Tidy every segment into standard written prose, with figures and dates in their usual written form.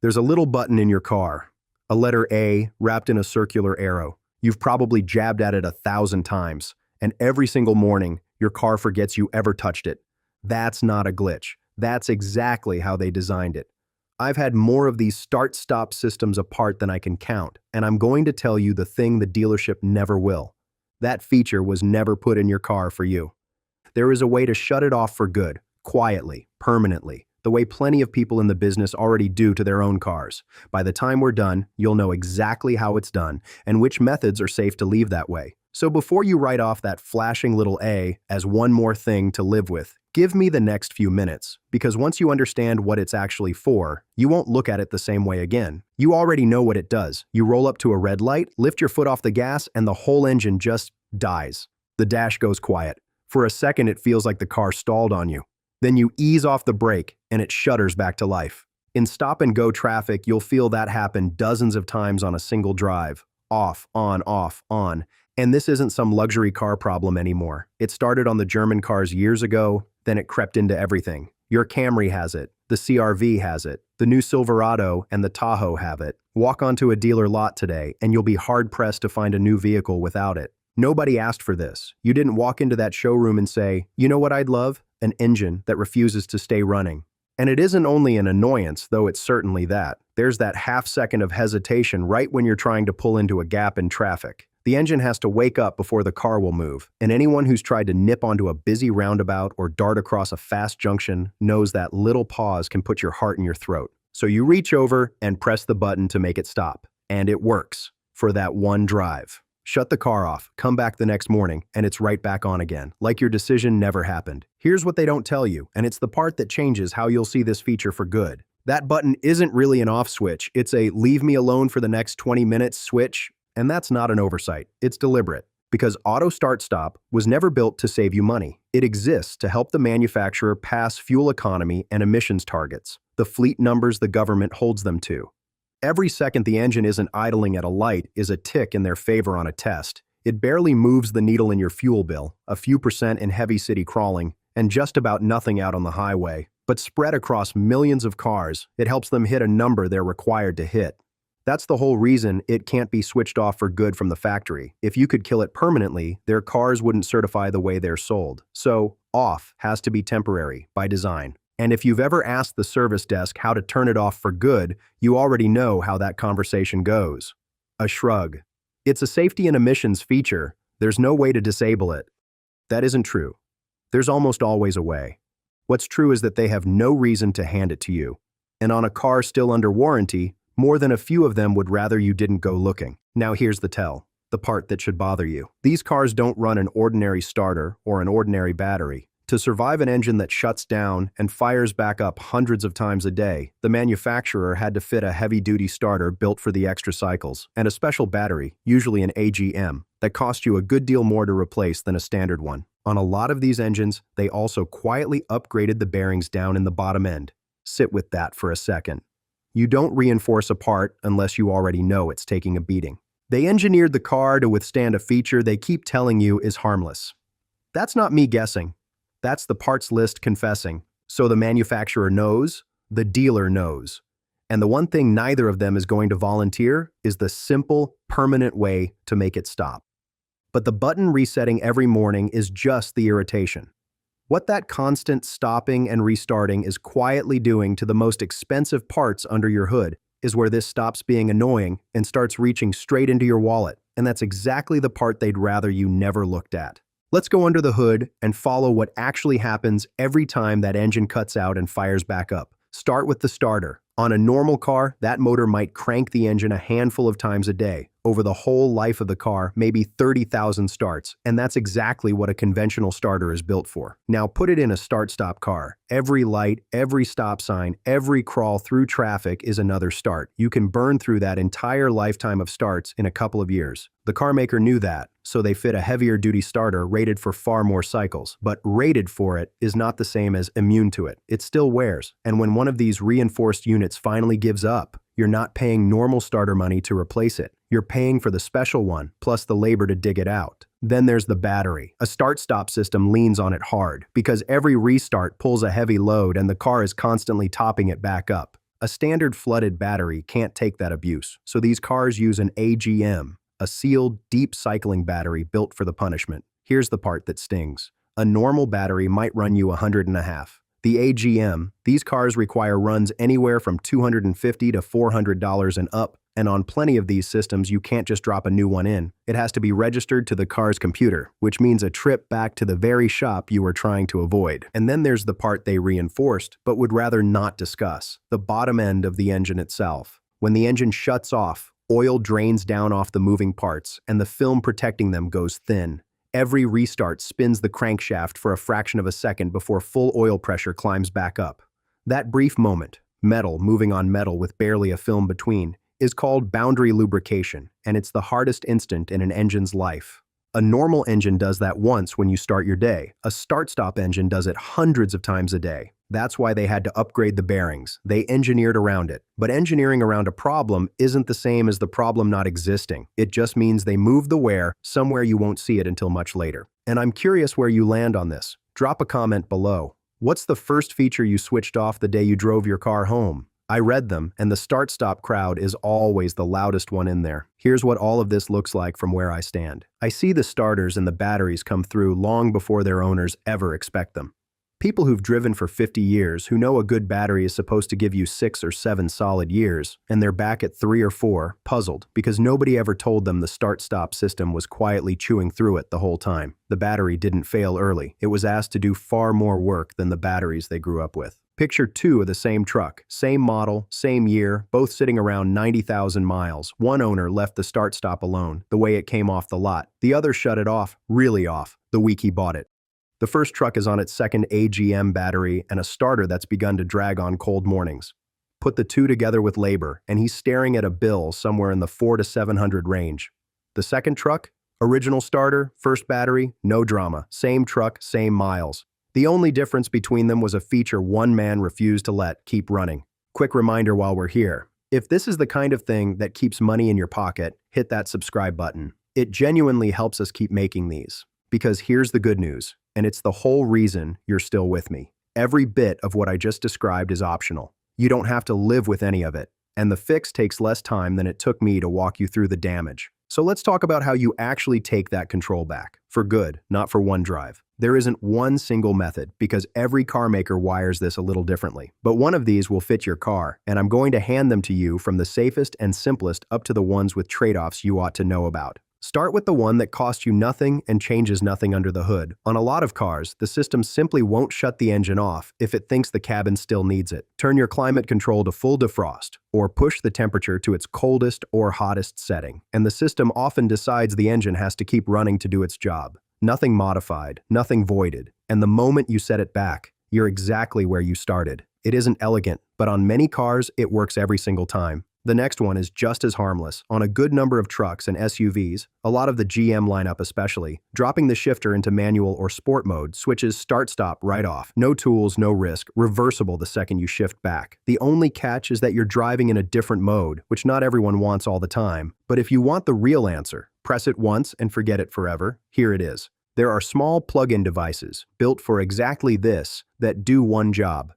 There's a little button in your car, a letter A wrapped in a circular arrow. You've probably jabbed at it 1,000 times, and every single morning, your car forgets you ever touched it. That's not a glitch. That's exactly how they designed it. I've had more of these start-stop systems apart than I can count, and I'm going to tell you the thing the dealership never will. That feature was never put in your car for you. There is a way to shut it off for good, quietly, permanently, the way plenty of people in the business already do to their own cars. By the time we're done, you'll know exactly how it's done and which methods are safe to leave that way. So before you write off that flashing little A as one more thing to live with, give me the next few minutes, because once you understand what it's actually for, you won't look at it the same way again. You already know what it does. You roll up to a red light, lift your foot off the gas, and the whole engine just dies. The dash goes quiet. For a second, it feels like the car stalled on you. Then you ease off the brake, and it shudders back to life. In stop-and-go traffic, you'll feel that happen dozens of times on a single drive. Off, on, on. And this isn't some luxury car problem anymore. It started on the German cars years ago, then it crept into everything. Your Camry has it, the CR-V has it, the new Silverado and the Tahoe have it. Walk onto a dealer lot today, and you'll be hard-pressed to find a new vehicle without it. Nobody asked for this. You didn't walk into that showroom and say, "You know what I'd love? An engine that refuses to stay running." And it isn't only an annoyance, though it's certainly that. There's that half second of hesitation right when you're trying to pull into a gap in traffic. The engine has to wake up before the car will move, and anyone who's tried to nip onto a busy roundabout or dart across a fast junction knows that little pause can put your heart in your throat. So you reach over and press the button to make it stop. And it works. For that one drive. Shut the car off, come back the next morning, and it's right back on again, like your decision never happened. Here's what they don't tell you, and it's the part that changes how you'll see this feature for good. That button isn't really an off switch, it's a leave me alone for the next 20 minutes switch, and that's not an oversight, it's deliberate. Because Auto Start Stop was never built to save you money. It exists to help the manufacturer pass fuel economy and emissions targets, the fleet numbers the government holds them to. Every second the engine isn't idling at a light is a tick in their favor on a test. It barely moves the needle in your fuel bill, a few percent in heavy city crawling, and just about nothing out on the highway. But spread across millions of cars, it helps them hit a number they're required to hit. That's the whole reason it can't be switched off for good from the factory. If you could kill it permanently, their cars wouldn't certify the way they're sold. So, off has to be temporary, by design. And if you've ever asked the service desk how to turn it off for good, you already know how that conversation goes. A shrug. It's a safety and emissions feature. There's no way to disable it. That isn't true. There's almost always a way. What's true is that they have no reason to hand it to you. And on a car still under warranty, more than a few of them would rather you didn't go looking. Now here's the tell, the part that should bother you. These cars don't run an ordinary starter or an ordinary battery. To survive an engine that shuts down and fires back up hundreds of times a day, the manufacturer had to fit a heavy-duty starter built for the extra cycles, and a special battery, usually an AGM, that cost you a good deal more to replace than a standard one. On a lot of these engines, they also quietly upgraded the bearings down in the bottom end. Sit with that for a second. You don't reinforce a part unless you already know it's taking a beating. They engineered the car to withstand a feature they keep telling you is harmless. That's not me guessing. That's the parts list confessing. So the manufacturer knows, the dealer knows. And the one thing neither of them is going to volunteer is the simple, permanent way to make it stop. But the button resetting every morning is just the irritation. What that constant stopping and restarting is quietly doing to the most expensive parts under your hood is where this stops being annoying and starts reaching straight into your wallet. And that's exactly the part they'd rather you never looked at. Let's go under the hood and follow what actually happens every time that engine cuts out and fires back up. Start with the starter. On a normal car, that motor might crank the engine a handful of times a day. Over the whole life of the car, maybe 30,000 starts, and that's exactly what a conventional starter is built for. Now put it in a start-stop car. Every light, every stop sign, every crawl through traffic is another start. You can burn through that entire lifetime of starts in a couple of years. The car maker knew that, so they fit a heavier-duty starter rated for far more cycles. But rated for it is not the same as immune to it. It still wears, and when one of these reinforced units finally gives up, you're not paying normal starter money to replace it. You're paying for the special one, plus the labor to dig it out. Then there's the battery. A start-stop system leans on it hard, because every restart pulls a heavy load and the car is constantly topping it back up. A standard flooded battery can't take that abuse, so these cars use an AGM, a sealed, deep cycling battery built for the punishment. Here's the part that stings. A normal battery might run you 150. The AGM, these cars require runs anywhere from $250 to $400 and up, and on plenty of these systems you can't just drop a new one in. It has to be registered to the car's computer, which means a trip back to the very shop you were trying to avoid. And then there's the part they reinforced, but would rather not discuss, the bottom end of the engine itself. When the engine shuts off, oil drains down off the moving parts, and the film protecting them goes thin. Every restart spins the crankshaft for a fraction of a second before full oil pressure climbs back up. That brief moment, metal moving on metal with barely a film between, is called boundary lubrication, and it's the hardest instant in an engine's life. A normal engine does that once when you start your day. A start-stop engine does it hundreds of times a day. That's why they had to upgrade the bearings. They engineered around it. But engineering around a problem isn't the same as the problem not existing. It just means they move the wear somewhere you won't see it until much later. And I'm curious where you land on this. Drop a comment below. What's the first feature you switched off the day you drove your car home? I read them, and the start-stop crowd is always the loudest one in there. Here's what all of this looks like from where I stand. I see the starters and the batteries come through long before their owners ever expect them. People who've driven for 50 years, who know a good battery is supposed to give you 6 or 7 solid years, and they're back at 3 or 4, puzzled, because nobody ever told them the start-stop system was quietly chewing through it the whole time. The battery didn't fail early. It was asked to do far more work than the batteries they grew up with. Picture 2 of the same truck, same model, same year, both sitting around 90,000 miles. One owner left the start-stop alone, the way it came off the lot. The other shut it off, really off, the week he bought it. The first truck is on its second AGM battery and a starter that's begun to drag on cold mornings. Put the two together with labor, and he's staring at a bill somewhere in the $400 to $700 range. The second truck? Original starter, first battery, no drama. Same truck, same miles. The only difference between them was a feature one man refused to let keep running. Quick reminder while we're here. If this is the kind of thing that keeps money in your pocket, hit that subscribe button. It genuinely helps us keep making these. Because here's the good news. And it's the whole reason you're still with me. Every bit of what I just described is optional. You don't have to live with any of it, and the fix takes less time than it took me to walk you through the damage. So let's talk about how you actually take that control back. For good, not for one drive. There isn't one single method, because every car maker wires this a little differently. But one of these will fit your car, and I'm going to hand them to you from the safest and simplest up to the ones with trade-offs you ought to know about. Start with the one that costs you nothing and changes nothing under the hood. On a lot of cars, the system simply won't shut the engine off if it thinks the cabin still needs it. Turn your climate control to full defrost, or push the temperature to its coldest or hottest setting, and the system often decides the engine has to keep running to do its job. Nothing modified, nothing voided, and the moment you set it back, you're exactly where you started. It isn't elegant, but on many cars, it works every single time. The next one is just as harmless. On a good number of trucks and SUVs, a lot of the GM lineup especially, dropping the shifter into manual or sport mode switches start-stop right off. No tools, no risk, reversible the second you shift back. The only catch is that you're driving in a different mode, which not everyone wants all the time. But if you want the real answer, press it once and forget it forever. Here it is. There are small plug-in devices built for exactly this that do one job.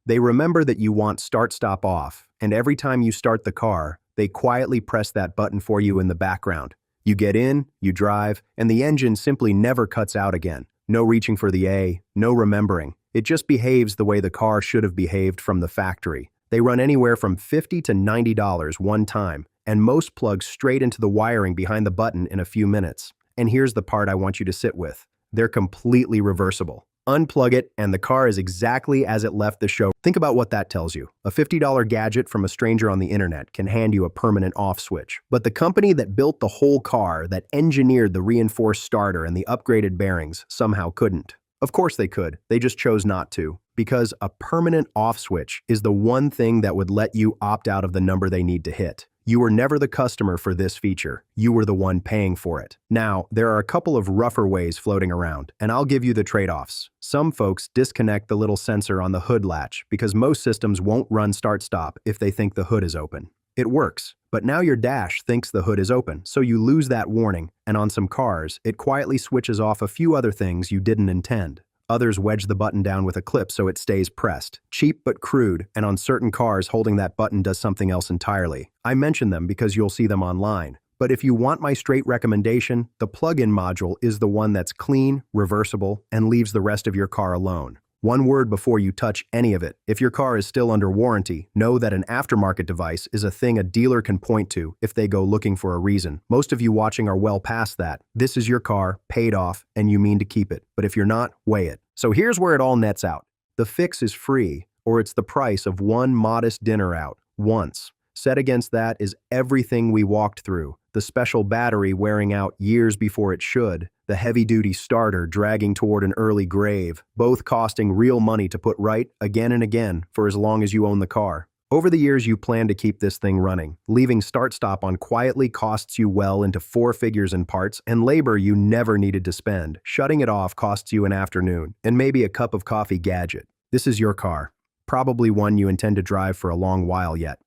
They remember that you want start-stop off, and every time you start the car, they quietly press that button for you in the background. You get in, you drive, and the engine simply never cuts out again. No reaching for the A, no remembering. It just behaves the way the car should have behaved from the factory. They run anywhere from $50 to $90 one time, and most plug straight into the wiring behind the button in a few minutes. And here's the part I want you to sit with. They're completely reversible. Unplug it, and the car is exactly as it left the show. Think about what that tells you. A $50 gadget from a stranger on the internet can hand you a permanent off switch. But the company that built the whole car, that engineered the reinforced starter and the upgraded bearings, somehow couldn't. Of course they could, they just chose not to. Because a permanent off switch is the one thing that would let you opt out of the number they need to hit. You were never the customer for this feature. You were the one paying for it. Now, there are a couple of rougher ways floating around, and I'll give you the trade-offs. Some folks disconnect the little sensor on the hood latch because most systems won't run start-stop if they think the hood is open. It works, but now your dash thinks the hood is open, so you lose that warning, and on some cars, it quietly switches off a few other things you didn't intend. Others wedge the button down with a clip so it stays pressed. Cheap but crude, and on certain cars, holding that button does something else entirely. I mention them because you'll see them online. But if you want my straight recommendation, the plug-in module is the one that's clean, reversible, and leaves the rest of your car alone. One word before you touch any of it. If your car is still under warranty, know that an aftermarket device is a thing a dealer can point to if they go looking for a reason. Most of you watching are well past that. This is your car, paid off, and you mean to keep it. But if you're not, weigh it. So here's where it all nets out. The fix is free, or it's the price of one modest dinner out, once. Set against that is everything we walked through. The special battery wearing out years before it should, the heavy-duty starter dragging toward an early grave, both costing real money to put right again and again for as long as you own the car. Over the years, you plan to keep this thing running. Leaving start-stop on quietly costs you well into 4 figures in parts and labor you never needed to spend. Shutting it off costs you an afternoon and maybe a cup of coffee gadget. This is your car, probably one you intend to drive for a long while yet.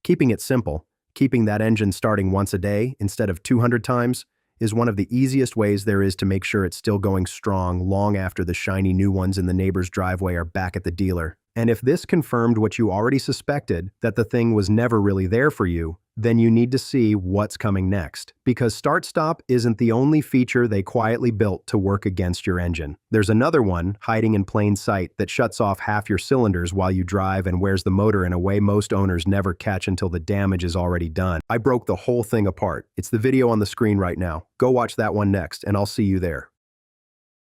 Keeping it simple, keeping that engine starting once a day instead of 200 times, is one of the easiest ways there is to make sure it's still going strong long after the shiny new ones in the neighbor's driveway are back at the dealer. And if this confirmed what you already suspected, that the thing was never really there for you, then you need to see what's coming next. Because start-stop isn't the only feature they quietly built to work against your engine. There's another one, hiding in plain sight, that shuts off half your cylinders while you drive and wears the motor in a way most owners never catch until the damage is already done. I broke the whole thing apart. It's the video on the screen right now. Go watch that one next, and I'll see you there.